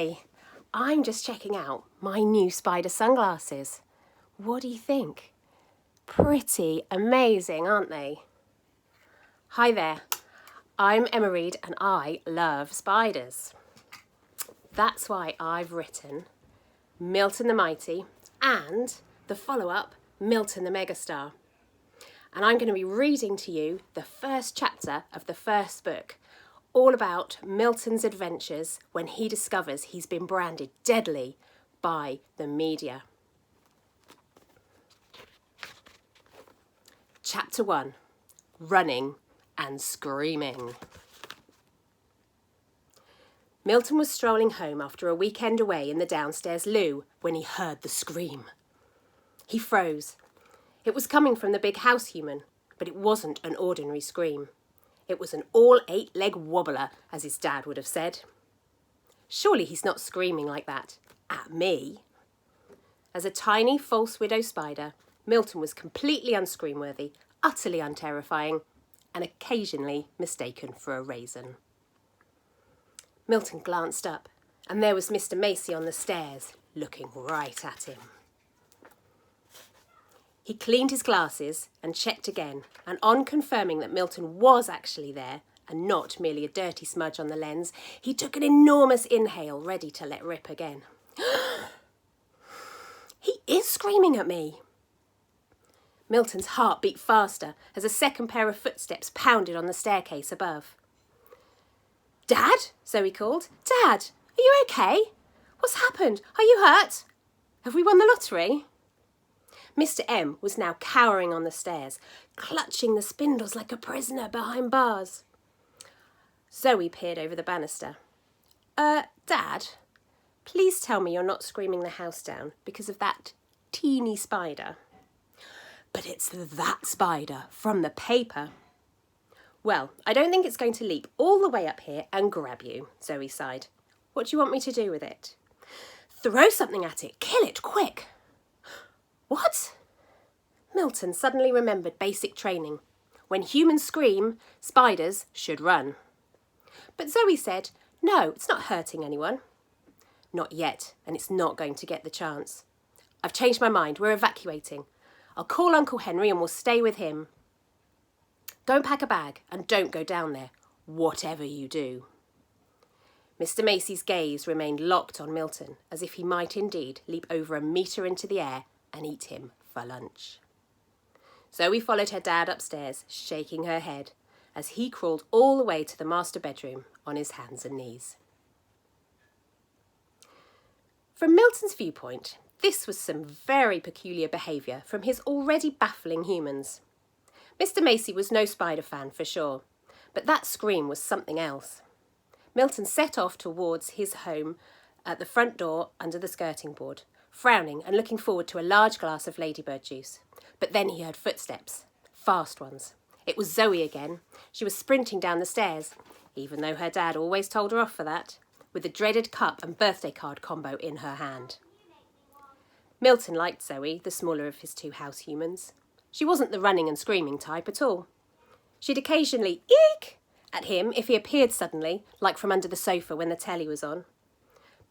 Hey, I'm just checking out my new spider sunglasses. What do you think? Pretty amazing, aren't they? Hi there, I'm Emma Reed and I love spiders. That's why I've written Milton the Mighty and the follow-up Milton the Megastar. And I'm going to be reading to you the first chapter of the first book, all about Milton's adventures when he discovers he's been branded deadly by the media. Chapter 1, Running and Screaming. Milton was strolling home after a weekend away in the downstairs loo when he heard the scream. He froze. It was coming from the big house human, but it wasn't an ordinary scream. It was an all-eight-leg wobbler, as his dad would have said. Surely he's not screaming like that at me. As a tiny false widow spider, Milton was completely unscream-worthy, utterly unterrifying, and occasionally mistaken for a raisin. Milton glanced up, and there was Mr. Macy on the stairs, looking right at him. He cleaned his glasses and checked again, and on confirming that Milton was actually there, and not merely a dirty smudge on the lens, he took an enormous inhale, ready to let rip again. He is screaming at me. Milton's heart beat faster as a second pair of footsteps pounded on the staircase above. "Dad?" Zoe called. "Dad, are you okay? What's happened? Are you hurt? Have we won the lottery?" Mr. M was now cowering on the stairs, clutching the spindles like a prisoner behind bars. Zoe peered over the banister. Dad, please tell me you're not screaming the house down because of that teeny spider." "But it's that spider from the paper." "Well, I don't think it's going to leap all the way up here and grab you," Zoe sighed. "What do you want me to do with it?" "Throw something at it. Kill it, quick." "What?" Milton suddenly remembered basic training. When humans scream, spiders should run. But Zoe said, "No, it's not hurting anyone." "Not yet, and it's not going to get the chance. I've changed my mind. We're evacuating. I'll call Uncle Henry and we'll stay with him. Go and pack a bag and don't go down there, whatever you do." Mr. Macy's gaze remained locked on Milton, as if he might indeed leap over a metre into the air and eat him for lunch. Zoe followed her dad upstairs, shaking her head, as he crawled all the way to the master bedroom on his hands and knees. From Milton's viewpoint, this was some very peculiar behaviour from his already baffling humans. Mr. Macy was no spider fan for sure, but that scream was something else. Milton set off towards his home at the front door under the skirting board, frowning and looking forward to a large glass of ladybird juice. But then he heard footsteps, fast ones. It was Zoe again. She was sprinting down the stairs, even though her dad always told her off for that, with the dreaded cup and birthday card combo in her hand. Milton liked Zoe, the smaller of his two house humans. She wasn't the running and screaming type at all. She'd occasionally eek at him if he appeared suddenly, like from under the sofa when the telly was on.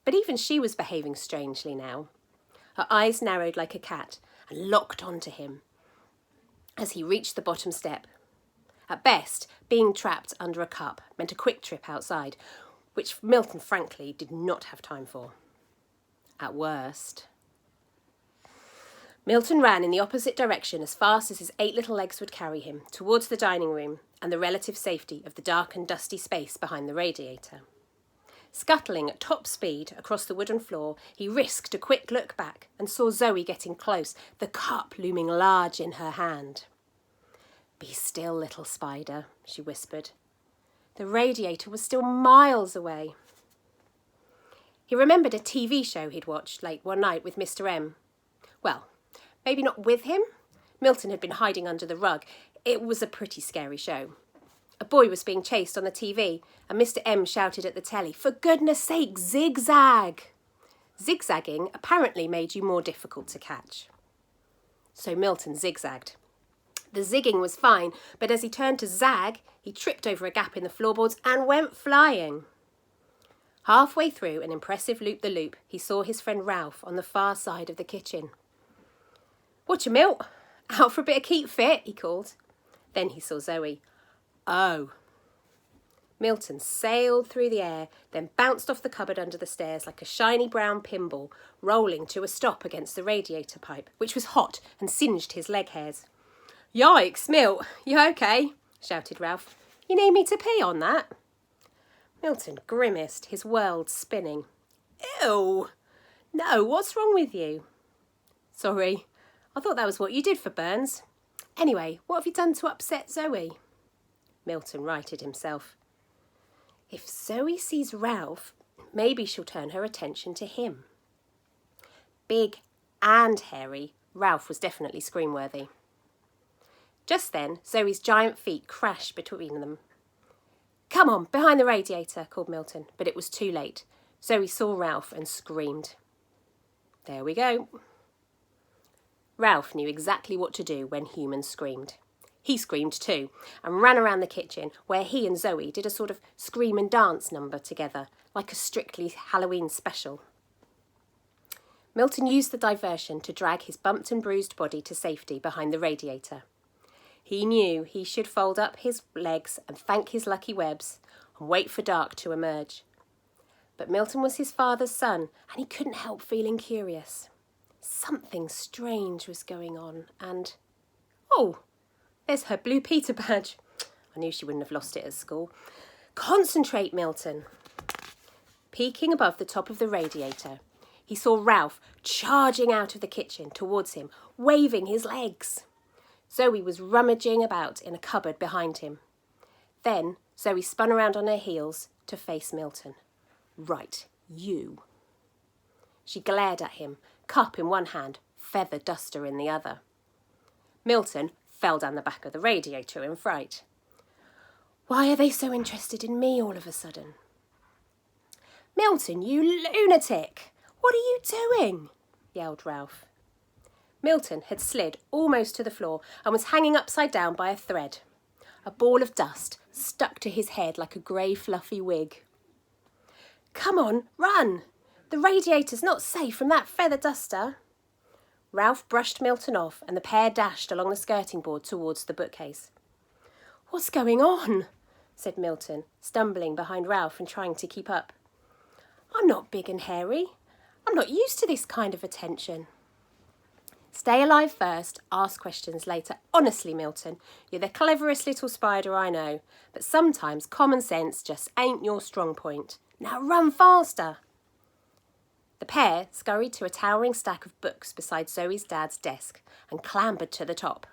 But even she was behaving strangely now. Her eyes narrowed like a cat and locked onto him as he reached the bottom step. At best, being trapped under a cup meant a quick trip outside, which Milton frankly did not have time for. At worst... Milton ran in the opposite direction as fast as his 8 little legs would carry him, towards the dining room and the relative safety of the dark and dusty space behind the radiator. Scuttling at top speed across the wooden floor, he risked a quick look back and saw Zoe getting close, the cup looming large in her hand. "Be still, little spider," she whispered. The radiator was still miles away. He remembered a TV show he'd watched late one night with Mr. M. Well, maybe not with him. Milton had been hiding under the rug. It was a pretty scary show. A boy was being chased on the TV, and Mr. M shouted at the telly, "For goodness sake, zigzag!" Zigzagging apparently made you more difficult to catch. So Milton zigzagged. The zigging was fine, but as he turned to zag, he tripped over a gap in the floorboards and went flying. Halfway through an impressive loop-the-loop, he saw his friend Ralph on the far side of the kitchen. "Whatcha, Milt? Out for a bit of keep fit?" he called. Then he saw Zoe. "Oh." Milton sailed through the air, then bounced off the cupboard under the stairs like a shiny brown pinball, rolling to a stop against the radiator pipe, which was hot and singed his leg hairs. "Yikes, Milt, you okay?" shouted Ralph. "You need me to pee on that?" Milton grimaced, his world spinning. "Ew! No, what's wrong with you?" "Sorry, I thought that was what you did for burns. Anyway, what have you done to upset Zoe?" Milton righted himself. If Zoe sees Ralph, maybe she'll turn her attention to him. Big and hairy, Ralph was definitely scream-worthy. Just then, Zoe's giant feet crashed between them. "Come on, behind the radiator," called Milton, but it was too late. Zoe saw Ralph and screamed. There we go. Ralph knew exactly what to do when humans screamed. He screamed too and ran around the kitchen where he and Zoe did a sort of scream and dance number together, like a Strictly Halloween special. Milton used the diversion to drag his bumped and bruised body to safety behind the radiator. He knew he should fold up his legs and thank his lucky webs and wait for dark to emerge. But Milton was his father's son and he couldn't help feeling curious. Something strange was going on and... Oh! There's her blue Peter badge. I knew she wouldn't have lost it at school. Concentrate, Milton. Peeking above the top of the radiator, he saw Ralph charging out of the kitchen towards him, waving his legs. Zoe was rummaging about in a cupboard behind him. Then Zoe spun around on her heels to face Milton. "Right, you." She glared at him, cup in one hand, feather duster in the other. Milton fell down the back of the radiator in fright. Why are they so interested in me all of a sudden? "Milton, you lunatic! What are you doing?" yelled Ralph. Milton had slid almost to the floor and was hanging upside down by a thread. A ball of dust stuck to his head like a grey fluffy wig. "Come on, run! The radiator's not safe from that feather duster." Ralph brushed Milton off and the pair dashed along the skirting board towards the bookcase. "What's going on?" said Milton, stumbling behind Ralph and trying to keep up. "I'm not big and hairy. I'm not used to this kind of attention." "Stay alive first, ask questions later. Honestly, Milton, you're the cleverest little spider I know, but sometimes common sense just ain't your strong point. Now run faster." The pair scurried to a towering stack of books beside Zoe's dad's desk and clambered to the top.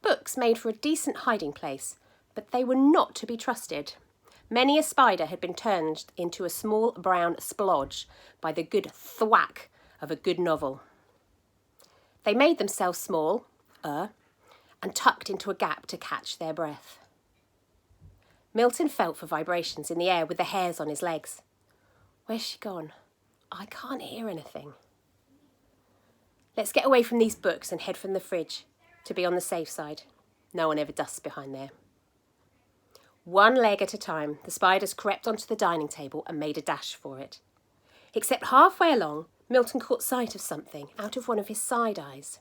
Books made for a decent hiding place, but they were not to be trusted. Many a spider had been turned into a small brown splodge by the good thwack of a good novel. They made themselves small, and tucked into a gap to catch their breath. Milton felt for vibrations in the air with the hairs on his legs. Where's she gone? I can't hear anything. Let's get away from these books and head from the fridge to be on the safe side. No one ever dusts behind there. One leg at a time, the spiders crept onto the dining table and made a dash for it. Except halfway along, Milton caught sight of something out of one of his side eyes.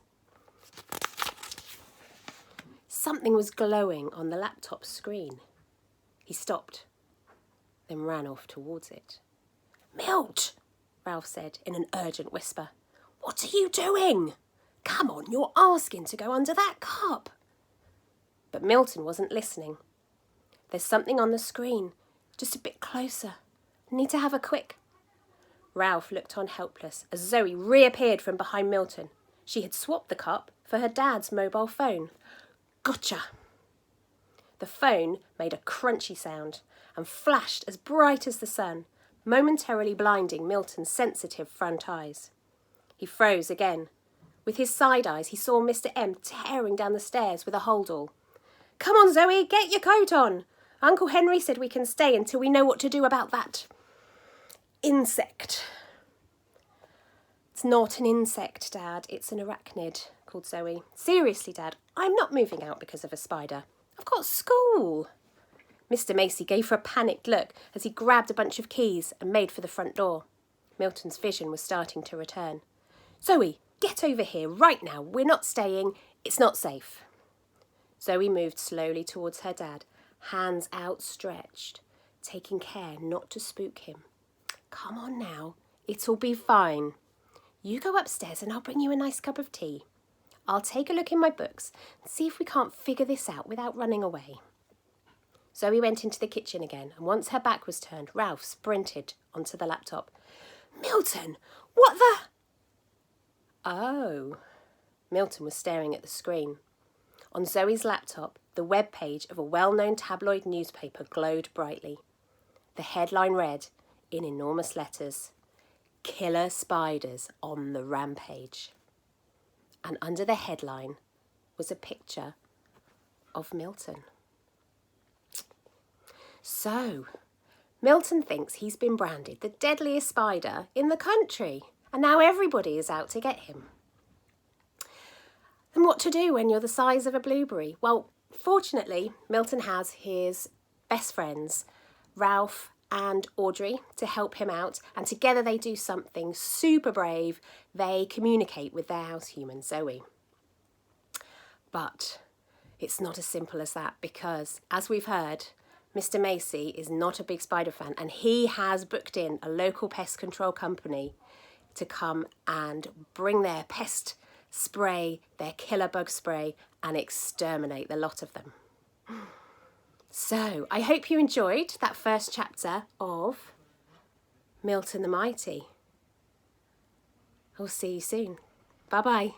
Something was glowing on the laptop screen. He stopped, then ran off towards it. "Milt," Ralph said in an urgent whisper. "What are you doing? Come on, you're asking to go under that cup." But Milton wasn't listening. "There's something on the screen, just a bit closer. I need to have a quick..." Ralph looked on helpless as Zoe reappeared from behind Milton. She had swapped the cup for her dad's mobile phone. "Gotcha!" The phone made a crunchy sound and flashed as bright as the sun, momentarily blinding Milton's sensitive front eyes. He froze again. With his side eyes, he saw Mr. M tearing down the stairs with a holdall. "Come on, Zoe, get your coat on. Uncle Henry said we can stay until we know what to do about that insect." "It's not an insect, Dad. It's an arachnid," called Zoe. "Seriously, Dad, I'm not moving out because of a spider. I've got school." Mr. Macy gave her a panicked look as he grabbed a bunch of keys and made for the front door. Milton's vision was starting to return. Zoe, get over here right now. We're not staying. It's not safe. Zoe moved slowly towards her dad, hands outstretched, taking care not to spook him. Come on now. It'll be fine. You go upstairs and I'll bring you a nice cup of tea. I'll take a look in my books and see if we can't figure this out without running away. Zoe went into the kitchen again, and once her back was turned, Ralph sprinted onto the laptop. Milton, what the... Oh. Milton was staring at the screen. On Zoe's laptop, the web page of a well-known tabloid newspaper glowed brightly. The headline read, in enormous letters, Killer Spiders on the Rampage. And under the headline was a picture of Milton. So, Milton thinks he's been branded the deadliest spider in the country, and now everybody is out to get him. And what to do when you're the size of a blueberry? Well, fortunately, Milton has his best friends, Ralph and Audrey, to help him out, and together they do something super brave. They communicate with their house human, Zoe. But it's not as simple as that, because, as we've heard, Mr. Macy is not a big spider fan, and he has booked in a local pest control company to come and bring their pest spray, their killer bug spray, and exterminate the lot of them. So, I hope you enjoyed that first chapter of Milton the Mighty. I'll see you soon. Bye-bye.